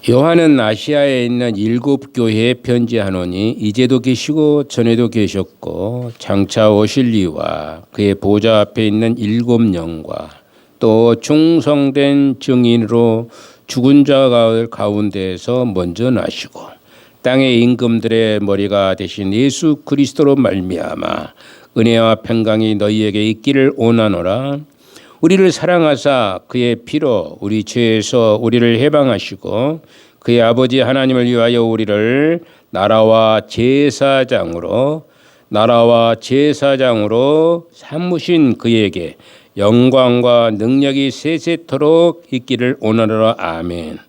요한은 아시아에 있는 7교회에 편지하노니 이제도 계시고 전에도 계셨고 장차 오실 이와 그의 보좌 앞에 있는 7영과 또 충성된 증인으로 죽은 자 가운데에서 먼저 나시고 땅의 임금들의 머리가 되신 예수 그리스도로 말미암아 은혜와 평강이 너희에게 있기를 원하노라. 우리를 사랑하사 그의 피로 우리 죄에서 우리를 해방하시고 그의 아버지 하나님을 위하여 우리를 나라와 제사장으로 삼으신 그에게 영광과 능력이 세세토록 있기를 원하노라. 아멘.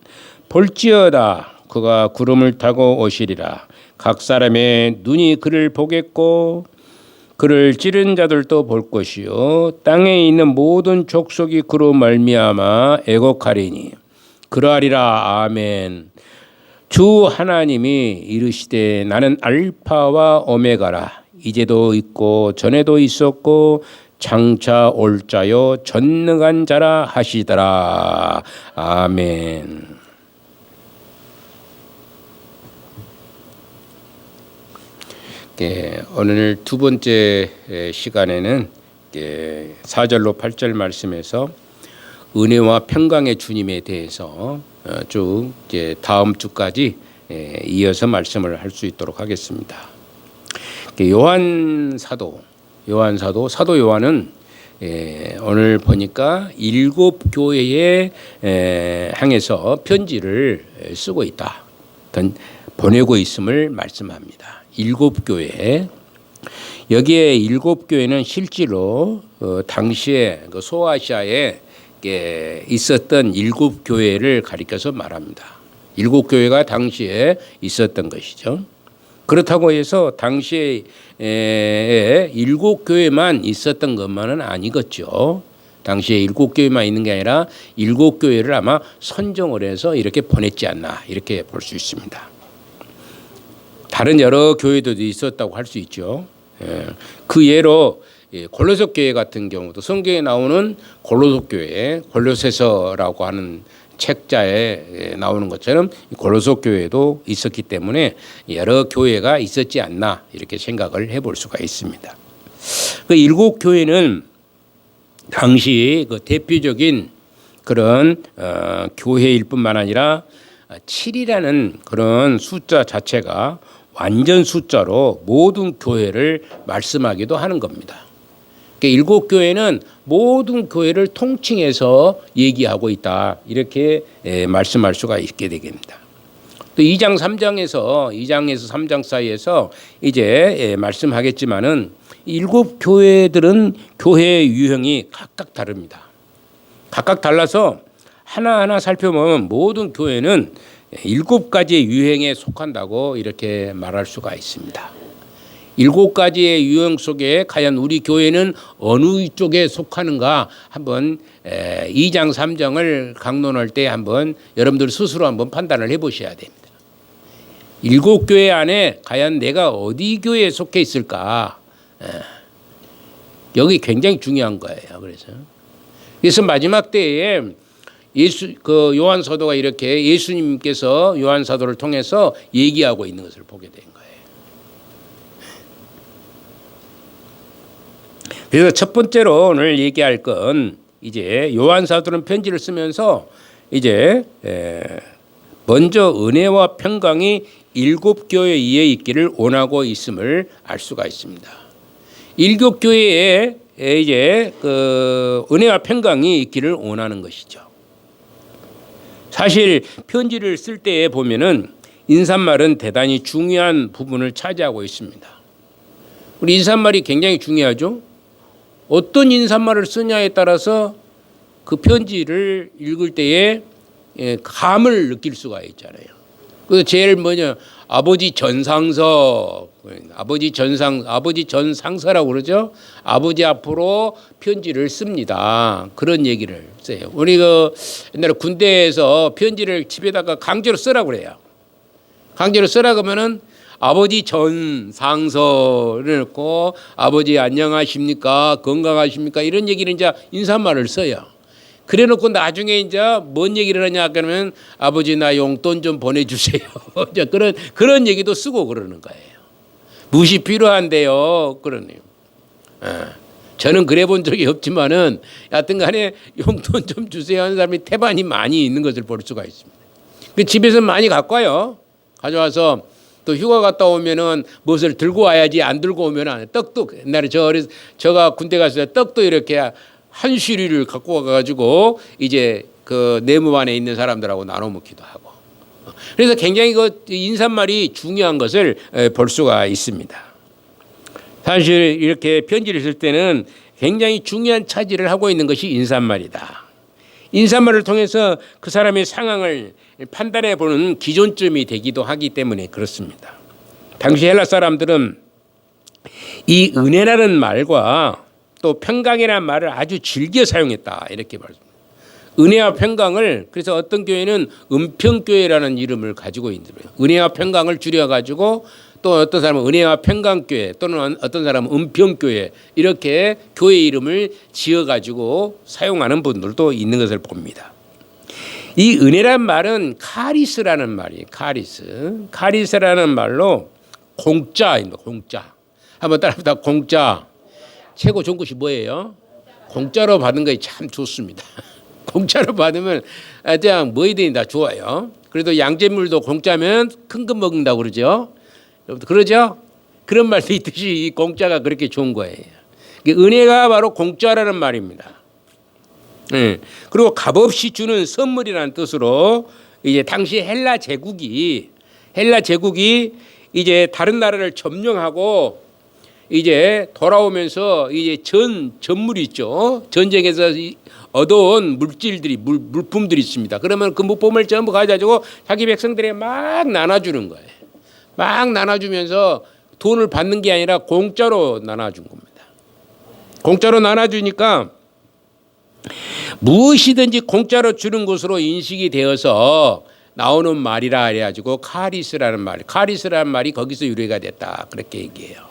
볼지어다 그가 구름을 타고 오시리라. 각 사람의 눈이 그를 보겠고 그를 찌른 자들도 볼 것이요 땅에 있는 모든 족속이 그로 말미암아 애곡하리니 그러하리라. 아멘. 주 하나님이 이르시되 나는 알파와 오메가라. 이제도 있고 전에도 있었고 장차 올 자요 전능한 자라 하시더라. 아멘. 오늘 두 번째 시간에는 4절로 8절 말씀에서 은혜와 평강의 주님에 대해서 쭉 다음 주까지 이어서 말씀을 할 수 있도록 하겠습니다. 사도 요한은 오늘 보니까 7교회에 향해서 편지를 쓰고 있다. 보내고 있음을 말씀합니다. 7교회. 여기에 7교회는 실제로 당시에 소아시아에 있었던 7교회를 가리켜서 말합니다. 7교회가 당시에 있었던 것이죠. 그렇다고 해서 당시에 7교회만 있었던 것만은 아니겠죠. 당시에 7교회만 있는 게 아니라 7교회를 아마 선정을 해서 이렇게 보냈지 않나 이렇게 볼 수 있습니다. 다른 여러 교회들도 있었다고 할 수 있죠. 그 예로 골로새 교회 같은 경우도 성경에 나오는 골로새 교회, 골로새서라고 하는 책자에 나오는 것처럼 골로새 교회도 있었기 때문에 여러 교회가 있었지 않나 이렇게 생각을 해볼 수가 있습니다. 그 7교회는 당시 그 대표적인 그런 교회일 뿐만 아니라 7이라는 그런 숫자 자체가 완전 숫자로 모든 교회를 말씀하기도 하는 겁니다. 7교회는 모든 교회를 통칭해서 얘기하고 있다. 이렇게 말씀할 수가 있게 되겠습니다. 또 2장 3장에서 3장 사이에서 이제 말씀하겠지만은 7교회들은 교회의 유형이 각각 다릅니다. 각각 달라서 하나하나 살펴보면 모든 교회는 7가지의 유형에 속한다고 이렇게 말할 수가 있습니다. 7가지의 유형 속에 과연 우리 교회는 어느 쪽에 속하는가 한번 2장 3장을 강론할 때 한번 여러분들 스스로 한번 판단을 해보셔야 됩니다. 7교회 안에 과연 내가 어디 교회에 속해 있을까? 여기 굉장히 중요한 거예요. 그래서 마지막 때에 요한 사도가 이렇게 예수님께서 요한 사도를 통해서 얘기하고 있는 것을 보게 된 거예요. 그래서 첫 번째로 오늘 얘기할 건 이제 요한 사도는 편지를 쓰면서 이제 먼저 은혜와 평강이 7교회에 있기를 원하고 있음을 알 수가 있습니다. 7교회에 이제 그 은혜와 평강이 있기를 원하는 것이죠. 사실 편지를 쓸 때 보면은 인사말은 대단히 중요한 부분을 차지하고 있습니다. 우리 인사말이 굉장히 중요하죠. 어떤 인사말을 쓰냐에 따라서 그 편지를 읽을 때에 감을 느낄 수가 있잖아요. 그래서 제일 아버지 전상서, 아버지 전상서라고 그러죠. 아버지 앞으로 편지를 씁니다. 그런 얘기를 써요. 우리 옛날에 군대에서 편지를 집에다가 강제로 쓰라고 그래요. 강제로 쓰라고 하면은 아버지 전상서를 넣고 아버지 안녕하십니까 건강하십니까 이런 얘기를 이제 인사말을 써요. 그래놓고 나중에 이제 뭔 얘기를 하냐 그러면 아버지 나 용돈 좀 보내주세요. 이제 그런 얘기도 쓰고 그러는 거예요. 무엇이 필요한데요? 그러네요. 저는 그래 본 적이 없지만은 여하튼간에 용돈 좀 주세요 하는 사람이 태반이 많이 있는 것을 볼 수가 있습니다. 그 집에서 많이 갖고 와요. 가져와서 또 휴가 갔다 오면은 무엇을 들고 와야지 안 들고 오면 안 해. 떡도 옛날에 저가 군대 갔을 때 떡도 이렇게 한 쉬리를 갖고 와가지고 이제 그 내무반에 있는 사람들하고 나눠 먹기도 하고. 그래서 굉장히 그 인사말이 중요한 것을 볼 수가 있습니다. 사실 이렇게 편지를 쓸 때는 굉장히 중요한 차지를 하고 있는 것이 인사말이다. 인사말을 통해서 그 사람의 상황을 판단해 보는 기준점이 되기도 하기 때문에 그렇습니다. 당시 헬라 사람들은 이 은혜라는 말과 또 평강이라는 말을 아주 즐겨 사용했다 이렇게 말합니다. 은혜와 평강을 그래서 어떤 교회는 은평교회라는 이름을 가지고 있는 거예요. 은혜와 평강을 줄여가지고 또 어떤 사람은 은혜와 평강교회 또는 어떤 사람은 은평교회 이렇게 교회 이름을 지어가지고 사용하는 분들도 있는 것을 봅니다. 이 은혜란 말은 카리스라는 말이에요. 카리스라는 말로 공짜입니다. 공짜. 한번 따라합니다. 공짜. 최고 좋은 것이 뭐예요? 공짜로 받은 것이 참 좋습니다. 공짜로 받으면 그냥 뭐이든지 다 좋아요. 그래도 양잿물도 공짜면 큰 거 먹는다고 그러죠. 그러죠? 그런 말도 있듯이 이 공짜가 그렇게 좋은 거예요. 은혜가 바로 공짜라는 말입니다. 그리고 값없이 주는 선물이라는 뜻으로 이제 당시 헬라 제국이 이제 다른 나라를 점령하고 이제 돌아오면서 이제 전물이 있죠. 전쟁에서 얻어온 물질들이 물품들이 있습니다. 그러면 그 물품을 전부 가져가지고 자기 백성들에게 막 나눠주는 거예요. 막 나눠주면서 돈을 받는 게 아니라 공짜로 나눠준 겁니다. 공짜로 나눠주니까 무엇이든지 공짜로 주는 것으로 인식이 되어서 나오는 말이라 해가지고 카리스라는 말이 거기서 유래가 됐다 그렇게 얘기해요.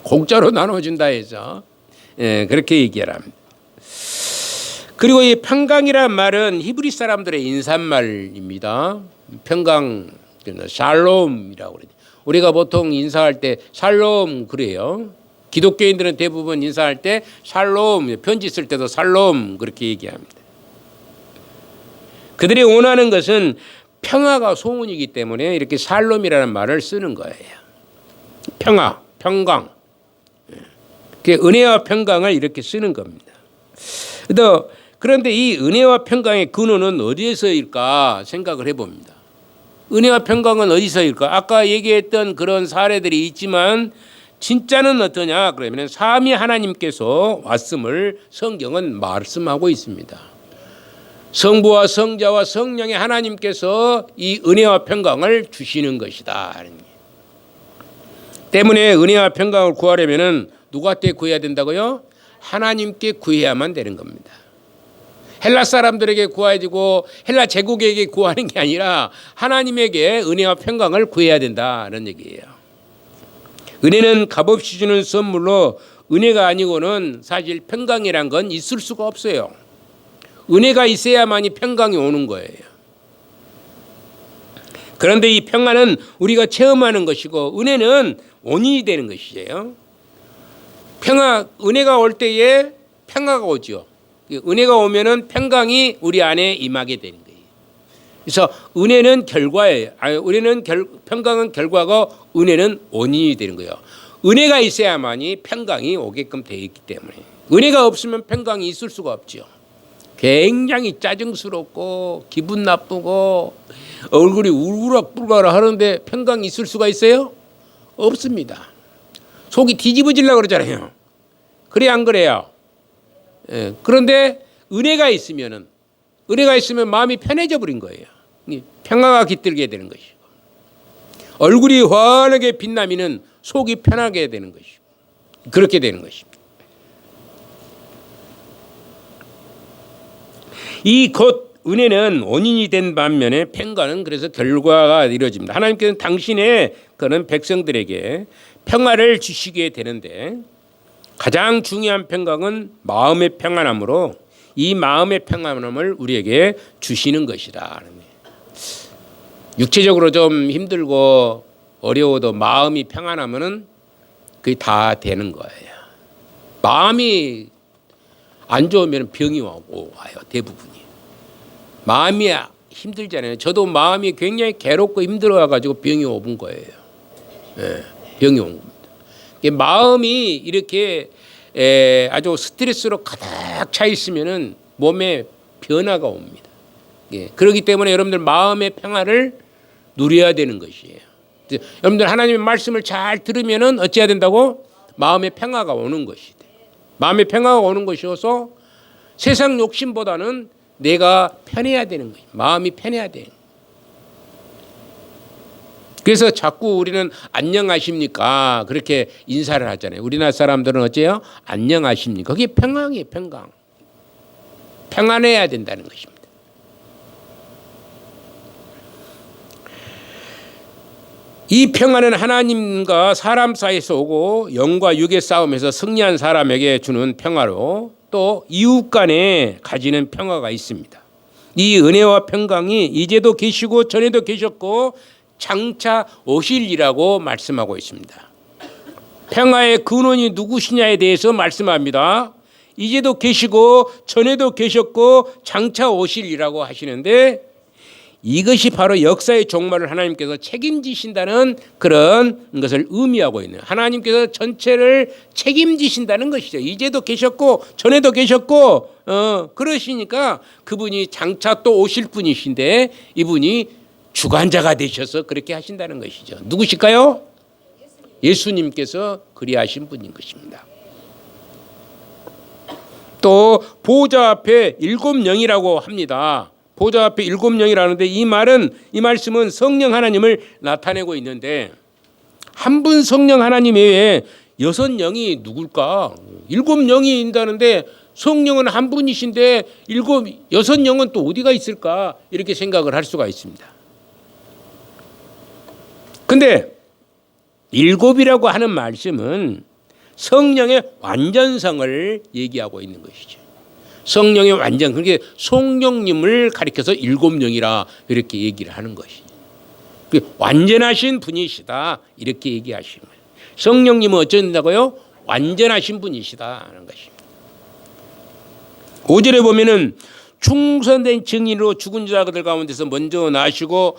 공짜로 나눠준다 해서 그렇게 얘기를 합니다. 그리고 이 평강이라는 말은 히브리 사람들의 인사말입니다. 평강, 샬롬이라고 그러죠. 우리가 보통 인사할 때 샬롬 그래요. 기독교인들은 대부분 인사할 때 샬롬, 편지 쓸 때도 샬롬 그렇게 얘기합니다. 그들이 원하는 것은 평화가 소원이기 때문에 이렇게 샬롬이라는 말을 쓰는 거예요. 평화, 평강. 은혜와 평강을 이렇게 쓰는 겁니다. 그런데 이 은혜와 평강의 근원은 어디에서일까 생각을 해봅니다. 은혜와 평강은 어디서일까? 아까 얘기했던 그런 사례들이 있지만 진짜는 어떠냐? 그러면 삼위 하나님께서 왔음을 성경은 말씀하고 있습니다. 성부와 성자와 성령의 하나님께서 이 은혜와 평강을 주시는 것이다. 때문에 은혜와 평강을 구하려면 누구한테 구해야 된다고요? 하나님께 구해야만 되는 겁니다. 헬라 사람들에게 구해지고 헬라 제국에게 구하는 게 아니라 하나님에게 은혜와 평강을 구해야 된다는 얘기예요. 은혜는 값없이 주는 선물로 은혜가 아니고는 사실 평강이란 건 있을 수가 없어요. 은혜가 있어야만이 평강이 오는 거예요. 그런데 이 평안은 우리가 체험하는 것이고 은혜는 원인이 되는 것이에요. 은혜가 올 때에 평화가 오죠. 은혜가 오면은 평강이 우리 안에 임하게 되는 거예요. 그래서 은혜는 결과예요. 평강은 결과고 은혜는 원인이 되는 거예요. 은혜가 있어야만이 평강이 오게끔 되어 있기 때문에 은혜가 없으면 평강이 있을 수가 없죠. 굉장히 짜증스럽고 기분 나쁘고 얼굴이 울그락불그락 하는데 평강이 있을 수가 있어요? 없습니다. 속이 뒤집어지려고 그러잖아요. 그래 안 그래요? 그런데 은혜가 있으면 마음이 편해져 버린 거예요. 평화가 깃들게 되는 것이고 얼굴이 환하게 빛나면 속이 편하게 되는 것이고 그렇게 되는 것입니다. 이 곧 은혜는 원인이 된 반면에 평강은 그래서 결과가 이루어집니다. 하나님께서는 당신의 그런 백성들에게 평화를 주시게 되는데 가장 중요한 평강은 마음의 평안함으로 이 마음의 평안함을 우리에게 주시는 것이다. 육체적으로 좀 힘들고 어려워도 마음이 평안하면은 그게 다 되는 거예요. 마음이 안 좋으면 병이 와요. 대부분이. 마음이 힘들잖아요. 저도 마음이 굉장히 괴롭고 힘들어가지고 병이 오는 거예요. 예, 병이 온 겁니다. 마음이 이렇게 아주 스트레스로 가득 차 있으면은 몸에 변화가 옵니다. 예, 그렇기 때문에 여러분들 마음의 평화를 누려야 되는 것이에요. 여러분들 하나님의 말씀을 잘 들으면은 어찌해야 된다고? 마음의 평화가 오는 것이 돼. 마음의 평화가 오는 것이어서 세상 욕심보다는 내가 편해야 되는 거예요. 마음이 편해야 돼. 그래서 자꾸 우리는 안녕하십니까 그렇게 인사를 하잖아요. 우리나라 사람들은 어째요? 안녕하십니까. 그게 평강이에요. 평강. 평안해야 된다는 것입니다. 이 평안은 하나님과 사람 사이에서 오고 영과 육의 싸움에서 승리한 사람에게 주는 평화로 또 이웃 간에 가지는 평화가 있습니다. 이 은혜와 평강이 이제도 계시고 전에도 계셨고 장차 오실이라고 말씀하고 있습니다. 평화의 근원이 누구시냐에 대해서 말씀합니다. 이제도 계시고 전에도 계셨고 장차 오실이라고 하시는데 이것이 바로 역사의 종말을 하나님께서 책임지신다는 그런 것을 의미하고 있는, 하나님께서 전체를 책임지신다는 것이죠. 이제도 계셨고 전에도 계셨고 그러시니까 그분이 장차 또 오실 분이신데 이분이 주관자가 되셔서 그렇게 하신다는 것이죠. 누구실까요? 예수님께서 그리하신 분인 것입니다. 또 보좌 앞에 7영이라고 합니다. 보좌 앞에 7영이라는데 이 말씀은 성령 하나님을 나타내고 있는데 한 분 성령 하나님 외에 6영이 누굴까? 7영이 있다는데 성령은 한 분이신데 6영은 또 어디가 있을까? 이렇게 생각을 할 수가 있습니다. 근데 7이라고 하는 말씀은 성령의 완전성을 얘기하고 있는 것이죠. 성령의 완전, 그게 성령님을 가리켜서 7영이라 이렇게 얘기를 하는 것이죠. 완전하신 분이시다 이렇게 얘기하시는 거예요. 성령님은 어쩐다고요? 완전하신 분이시다 하는 것입니다. 5절에 보면은 충성된 증인으로 죽은 자들 가운데서 먼저 나시고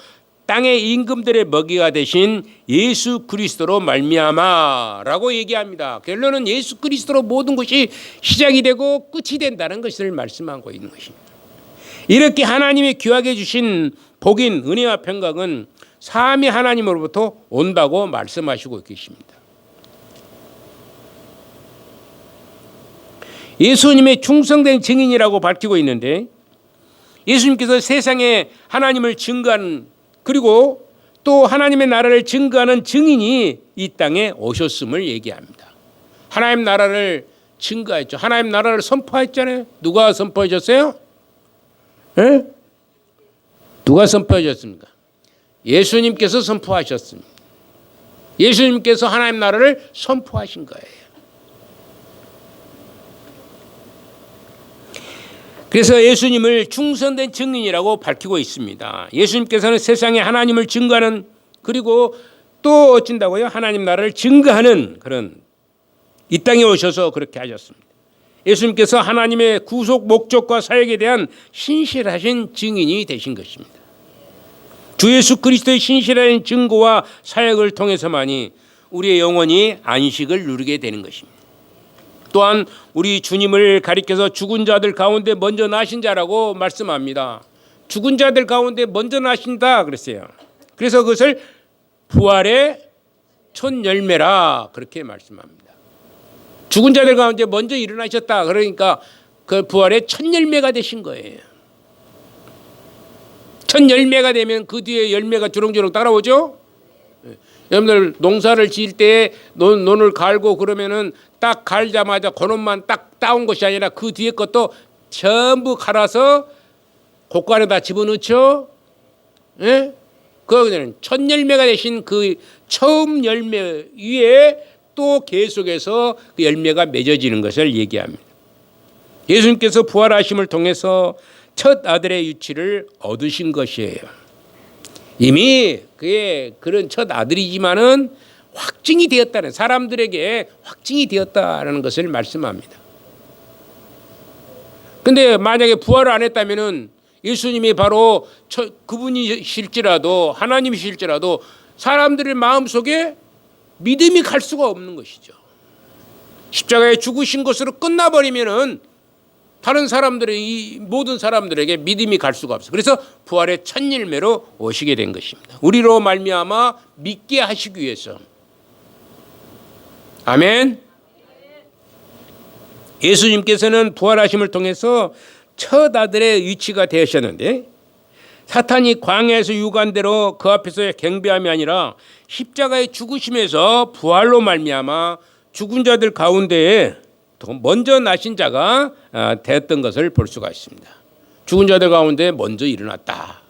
땅의 임금들의 먹이가 되신 예수 그리스도로 말미암아라고 얘기합니다. 결론은 예수 그리스도로 모든 것이 시작이 되고 끝이 된다는 것을 말씀하고 있는 것입니다. 이렇게 하나님이 귀하게 주신 복인 은혜와 평강은 삼위 하나님으로부터 온다고 말씀하시고 계십니다. 예수님의 충성된 증인이라고 밝히고 있는데 예수님께서 세상에 하나님을 증거하는 그리고 또 하나님의 나라를 증거하는 증인이 이 땅에 오셨음을 얘기합니다. 하나님 나라를 증거했죠. 하나님 나라를 선포했잖아요. 누가 선포하셨어요? 에? 누가 선포하셨습니까? 예수님께서 선포하셨습니다. 예수님께서 하나님 나라를 선포하신 거예요. 그래서 예수님을 충성된 증인이라고 밝히고 있습니다. 예수님께서는 세상에 하나님을 증거하는 그리고 또 어쩐다고요? 하나님 나라를 증거하는 그런 이 땅에 오셔서 그렇게 하셨습니다. 예수님께서 하나님의 구속 목적과 사역에 대한 신실하신 증인이 되신 것입니다. 주 예수 그리스도의 신실한 증거와 사역을 통해서만이 우리의 영혼이 안식을 누리게 되는 것입니다. 또한 우리 주님을 가리켜서 죽은 자들 가운데 먼저 나신 자라고 말씀합니다. 죽은 자들 가운데 먼저 나신다 그랬어요. 그래서 그것을 부활의 첫 열매라 그렇게 말씀합니다. 죽은 자들 가운데 먼저 일어나셨다. 그러니까 그 부활의 첫 열매가 되신 거예요. 첫 열매가 되면 그 뒤에 열매가 주렁주렁 따라오죠. 여러분들 농사를 지을 때 논을 갈고 그러면은 딱 갈자마자 그놈만 딱 따온 것이 아니라 그 뒤에 것도 전부 갈아서 곡간에다 집어넣죠. 예? 그거는 첫 열매가 되신 그 처음 열매 위에 또 계속해서 그 열매가 맺어지는 것을 얘기합니다. 예수님께서 부활하심을 통해서 첫 아들의 위치를 얻으신 것이에요. 이미 그의 그런 첫 아들이지만은 확증이 되었다는, 사람들에게 확증이 되었다는 것을 말씀합니다. 근데 만약에 부활을 안 했다면은 예수님이 바로 그분이실지라도, 하나님이실지라도 사람들의 마음속에 믿음이 갈 수가 없는 것이죠. 십자가에 죽으신 것으로 끝나버리면은 다른 사람들의, 이 모든 사람들에게 믿음이 갈 수가 없어요. 그래서 부활의 첫 열매로 오시게 된 것입니다. 우리로 말미암아 믿게 하시기 위해서. 아멘. 예수님께서는 부활하심을 통해서 첫 아들의 위치가 되셨는데, 사탄이 광야에서 유혹한 대로 그 앞에서의 경배함이 아니라 십자가에 죽으심에서 부활로 말미암아 죽은 자들 가운데에 먼저 나신 자가 되었던 것을 볼 수가 있습니다. 죽은 자들 가운데 먼저 일어났다.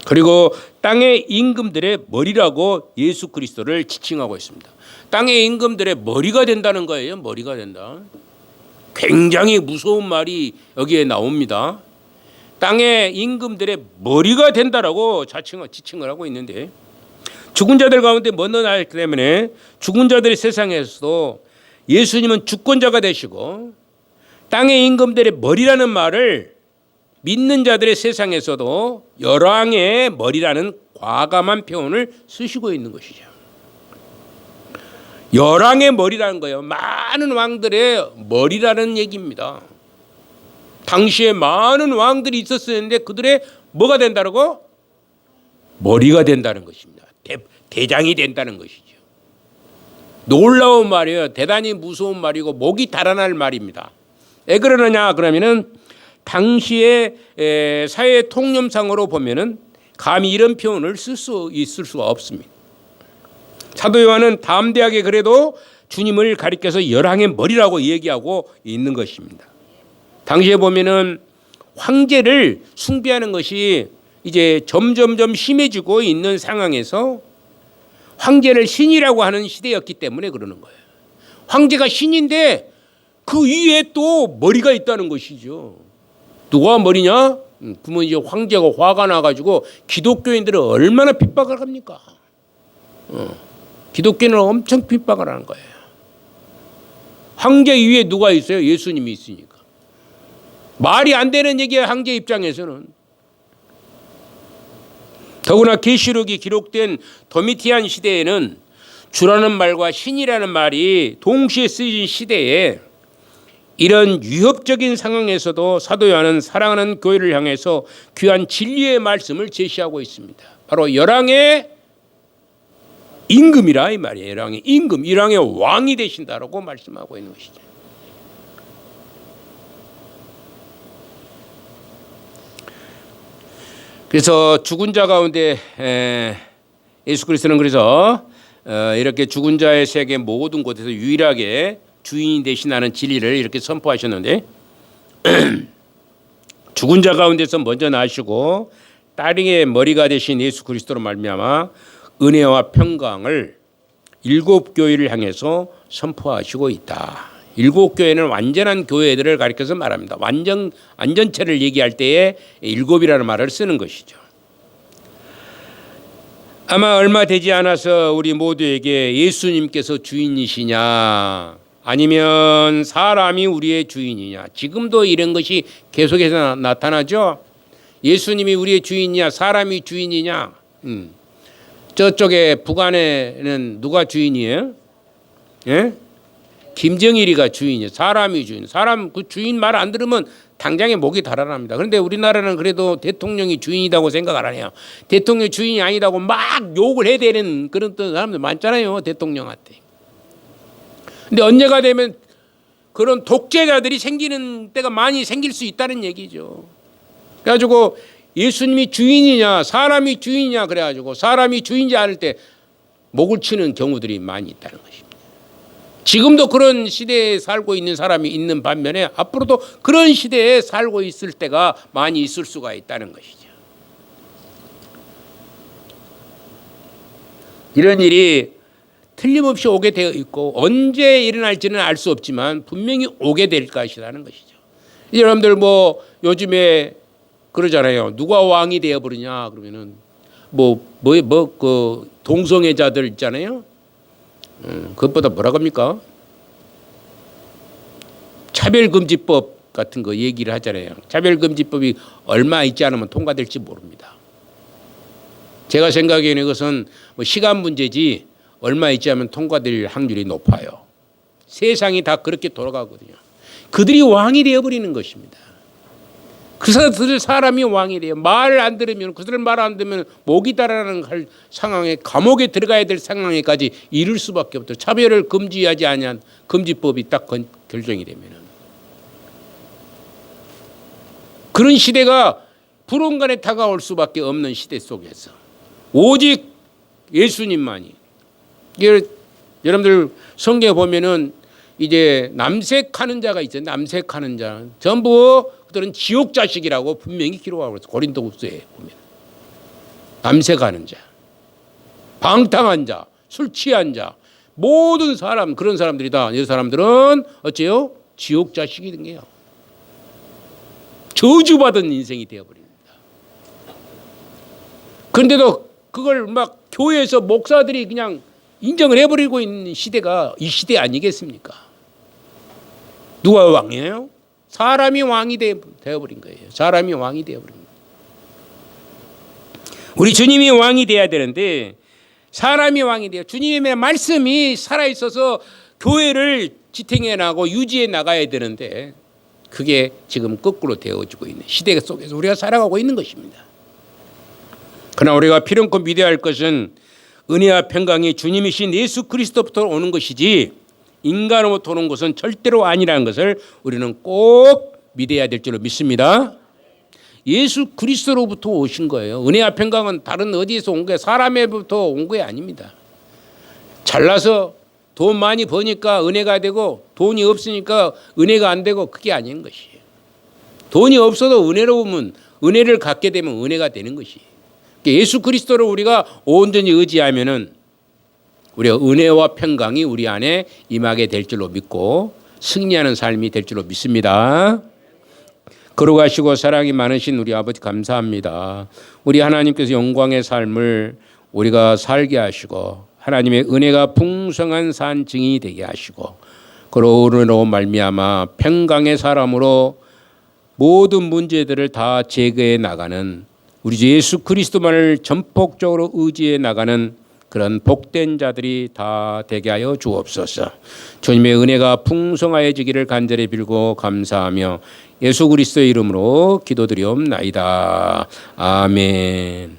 그리고 땅의 임금들의 머리라고 예수 그리스도를 지칭하고 있습니다. 땅의 임금들의 머리가 된다는 거예요. 머리가 된다. 굉장히 무서운 말이 여기에 나옵니다. 땅의 임금들의 머리가 된다라고 지칭을 하고 있는데, 죽은 자들 가운데 먼저 나왔기 때문에 죽은 자들의 세상에서도 예수님은 주권자가 되시고, 땅의 임금들의 머리라는 말을 믿는 자들의 세상에서도 열왕의 머리라는 과감한 표현을 쓰시고 있는 것이죠. 열왕의 머리라는 거예요. 많은 왕들의 머리라는 얘기입니다. 당시에 많은 왕들이 있었는데 그들의 뭐가 된다고? 머리가 된다는 것입니다. 대장이 된다는 것이죠. 놀라운 말이에요. 대단히 무서운 말이고 목이 달아날 말입니다. 왜 그러느냐 그러면은 당시의 사회 통념상으로 보면은 감히 이런 표현을 쓸 수 있을 수가 없습니다. 사도 요한은 담대하게 그래도 주님을 가리켜서 열왕의 머리라고 얘기하고 있는 것입니다. 당시에 보면은 황제를 숭배하는 것이 이제 점점점 심해지고 있는 상황에서 황제를 신이라고 하는 시대였기 때문에 그러는 거예요. 황제가 신인데 그 위에 또 머리가 있다는 것이죠. 누가 머리냐? 그러면 이제 황제가 화가 나가지고 기독교인들을 얼마나 핍박을 합니까? 기독교는 엄청 핍박을 하는 거예요. 황제 위에 누가 있어요? 예수님이 있으니까. 말이 안 되는 얘기야, 황제 입장에서는. 더구나 계시록이 기록된 도미티안 시대에는 주라는 말과 신이라는 말이 동시에 쓰인 시대에 이런 위협적인 상황에서도 사도 요한은 사랑하는 교회를 향해서 귀한 진리의 말씀을 제시하고 있습니다. 바로 열왕의 임금이라 이 말이에요. 열왕의 임금, 열왕의 왕이 되신다라고 말씀하고 있는 것이죠. 그래서 죽은 자 가운데 예수 그리스도는 그래서 이렇게 죽은 자의 세계 모든 곳에서 유일하게 주인이 되시나는 진리를 이렇게 선포하셨는데, 죽은 자 가운데서 먼저 나시고 땅의 머리가 되신 예수 그리스도로 말미암아 은혜와 평강을 일곱 교회를 향해서 선포하시고 있다. 일곱 교회는 완전한 교회들을 가리켜서 말합니다. 완전체를 얘기할 때에 일곱이라는 말을 쓰는 것이죠. 아마 얼마 되지 않아서 우리 모두에게 예수님께서 주인이시냐 아니면 사람이 우리의 주인이냐, 지금도 이런 것이 계속해서 나타나죠. 예수님이 우리의 주인이냐 사람이 주인이냐. 저쪽에 북한에는 누가 주인이에요? 예? 김정일이가 주인이에요. 사람이 주인. 사람 그 주인 말 안 들으면 당장에 목이 달아납니다. 그런데 우리나라는 그래도 대통령이 주인이라고 생각을 안 해요. 대통령이 주인이 아니라고 막 욕을 해야 되는 그런 사람들 많잖아요, 대통령한테. 근데 언제가 되면 그런 독재자들이 생기는 때가 많이 생길 수 있다는 얘기죠. 그래가지고 예수님이 주인이냐 사람이 주인이냐 그래가지고 사람이 주인지 않을 때 목을 치는 경우들이 많이 있다는 것입니다. 지금도 그런 시대에 살고 있는 사람이 있는 반면에 앞으로도 그런 시대에 살고 있을 때가 많이 있을 수가 있다는 것이죠. 이런 일이 틀림없이 오게 되어 있고 언제 일어날지는 알 수 없지만 분명히 오게 될 것이라는 것이죠. 여러분들 뭐 요즘에 그러잖아요. 누가 왕이 되어버리냐 그러면은 그 동성애자들 있잖아요. 그것보다 뭐라 합니까? 차별금지법 같은 거 얘기를 하잖아요. 차별금지법이 얼마 있지 않으면 통과될지 모릅니다. 제가 생각에는 이것은 뭐 시간 문제지 얼마 있지 않으면 통과될 확률이 높아요. 세상이 다 그렇게 돌아가거든요. 그들이 왕이 되어버리는 것입니다. 그 사람이 왕이 돼요. 말 안 들으면 그들 말 안 들으면 목이 달아나는 상황에 감옥에 들어가야 될 상황에까지 이를 수밖에 없죠. 차별을 금지하지 않은 금지법이 딱 결정이 되면은 그런 시대가 불온간에 다가올 수밖에 없는 시대 속에서 오직 예수님만이 여러분들 성경에 보면은 이제 남색하는 자가 있어요. 남색하는 자 전부 그들은 지옥 자식이라고 분명히 기록하고 있어요. 고린도후서에 보면 남색하는 자, 방탕한 자, 술 취한 자, 모든 사람 그런 사람들이다. 이 사람들은 어째요? 지옥 자식이 된 게요. 저주받은 인생이 되어버립니다. 그런데도 그걸 막 교회에서 목사들이 그냥 인정을 해버리고 있는 시대가 이 시대 아니겠습니까? 누가 왕이에요? 사람이 왕이 되어버린 거예요. 사람이 왕이 되어버린 거예요. 우리 주님이 왕이 돼야 되는데 사람이 왕이 돼요. 주님의 말씀이 살아있어서 교회를 지탱해 나가고 유지해 나가야 되는데 그게 지금 거꾸로 되어지고 있는 시대 속에서 우리가 살아가고 있는 것입니다. 그러나 우리가 필연코 믿어야 할 것은 은혜와 평강이 주님이신 예수 그리스도부터 오는 것이지 인간으로부터 오는 것은 절대로 아니라는 것을 우리는 꼭 믿어야 될 줄로 믿습니다. 예수 그리스도로부터 오신 거예요. 은혜와 평강은 다른 어디에서 온 거예요. 사람에부터 온 게 아닙니다. 잘나서 돈 많이 버니까 은혜가 되고 돈이 없으니까 은혜가 안 되고 그게 아닌 것이에요. 돈이 없어도 은혜로우면 은혜를 갖게 되면 은혜가 되는 것이에요. 예수 그리스도를 우리가 온전히 의지하면은 우리가 은혜와 평강이 우리 안에 임하게 될 줄로 믿고 승리하는 삶이 될 줄로 믿습니다. 거룩하시고 사랑이 많으신 우리 아버지 감사합니다. 우리 하나님께서 영광의 삶을 우리가 살게 하시고 하나님의 은혜가 풍성한 산증이 되게 하시고 그러므로 말미암아 평강의 사람으로 모든 문제들을 다 제거해 나가는 우리 주 예수 그리스도만을 전폭적으로 의지해 나가는 그런 복된 자들이 다 되게 하여 주옵소서. 주님의 은혜가 풍성하여지기를 간절히 빌고 감사하며 예수 그리스도의 이름으로 기도드리옵나이다. 아멘.